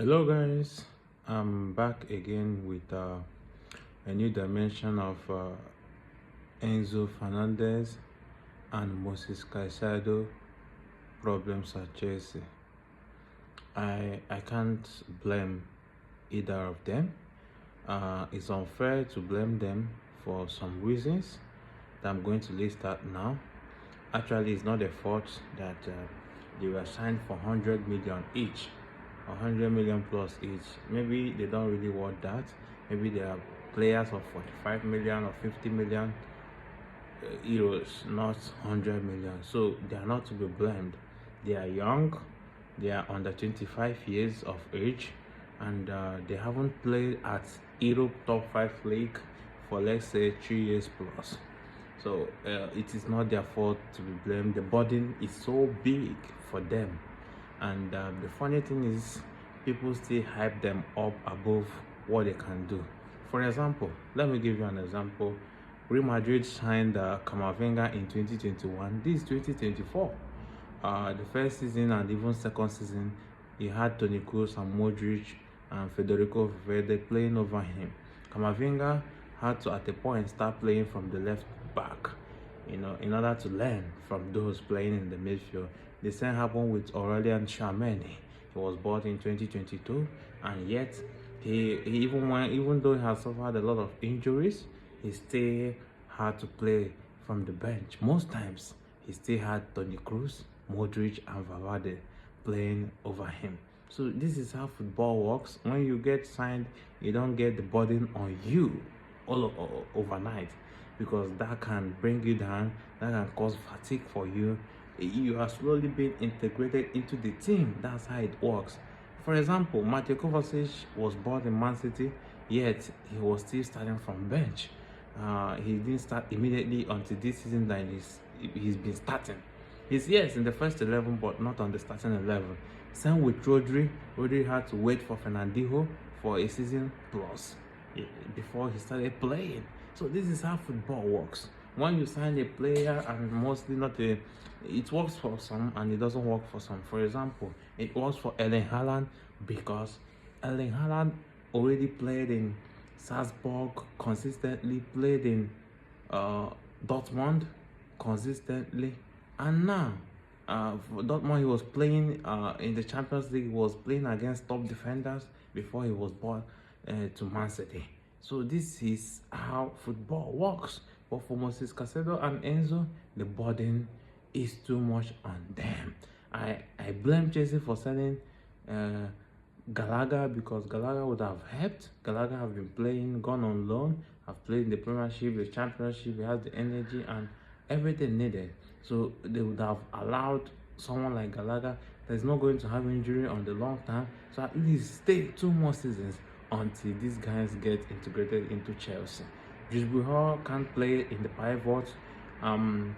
Hello guys, I'm back again with a new dimension of Enzo Fernandez and Moses Caicedo problems at Chelsea. I can't blame either of them. It's unfair to blame them for some reasons that I'm going to list out now. Actually, it's not their fault that they were signed for 100 million each. 100 million plus each. Maybe they don't really want that. Maybe they are players of 45 million or 50 million euros, not 100 million. So they are not to be blamed. They are young, they are under 25 years of age, and they haven't played at Europe top 5 league for, let's say, 3 years plus. So it is not their fault to be blamed. The burden is so big for them. And the funny thing is, people still hype them up above what they can do. For example, let me give you an example. Real Madrid signed Camavinga in 2021. This is 2024. The first season and even second season, he had Toni Kroos and Modric and Federico Valverde playing over him. Camavinga had to, at a point, start playing from the left back, in order to learn from those playing in the midfield. The same happened with Aurelian Tchouameni. He was bought in 2022, and yet he even though he has suffered a lot of injuries, he still had to play from the bench. Most times, he still had Toni Kroos, Modric, and Valverde playing over him. So this is how football works. When you get signed, you don't get the burden on you overnight, because that can bring you down, that can cause fatigue for you. You are slowly being integrated into the team. That's how it works. For example, Mateo Kovacic was bought in Man City, yet he was still starting from bench. He didn't start immediately until this season that he's been starting. He's, yes, in the first 11, but not on the starting 11. Same with Rodri. Rodri had to wait for Fernandez for a season plus before he started playing. So this is how football works. When you sign a player, and mostly it works for some and it doesn't work for some. For example, it works for Erling Haaland because Erling Haaland already played in Salzburg consistently, played in Dortmund consistently, and now for Dortmund he was playing in the Champions League. He was playing against top defenders before he was brought to Man City. So this is how football works. But for Moses Caicedo and Enzo, the burden is too much on them. I blame Chelsea for selling Gallagher, because Gallagher would have helped. Gallagher have been playing, gone on loan, have played in the Premiership, the Championship. He has the energy and everything needed. So they would have allowed someone like Gallagher that is not going to have injury on the long term, so at least stay 2 more seasons until these guys get integrated into Chelsea. Gisbert can't play in the pivot. Romeo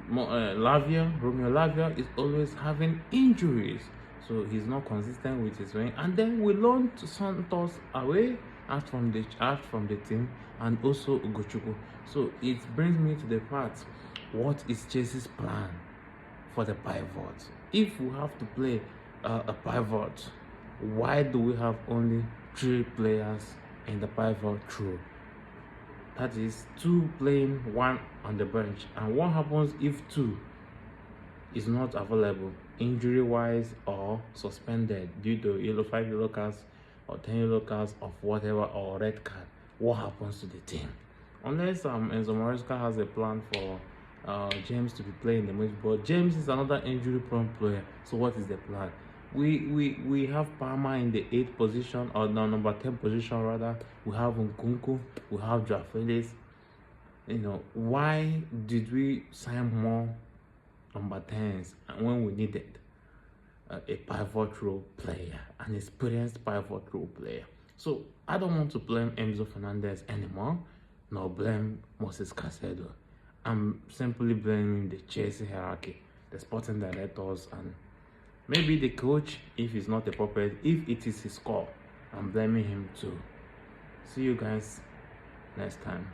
Lavia is always having injuries, so he's not consistent with his wing. And then we loaned Santos away out from the team, and also Ugochukwu. So it brings me to the part: what is Chelsea's plan for the pivot? If we have to play a pivot, why do we have only 3 players in the pivot through? That is 2 playing, 1 on the bench. And what happens if 2 is not available, injury wise or suspended due to 5 yellow cards or 10 yellow cards of whatever, or red card? What happens to the team? Unless Enzo Maresca has a plan for James to be playing the match, but James is another injury prone player. So what is the plan? We have Palmer in the 8th position, or no, number 10 position rather. We have Nkunku, we have Joao Felix. Why did we sign more number 10s when we needed a pivot role player, an experienced pivot role player? So I don't want to blame Enzo Fernandez anymore, nor blame Moses Caicedo. I'm simply blaming the Chelsea hierarchy, the sporting directors, and maybe the coach, if he's not a puppet. If it is his call, I'm blaming him too. See you guys next time.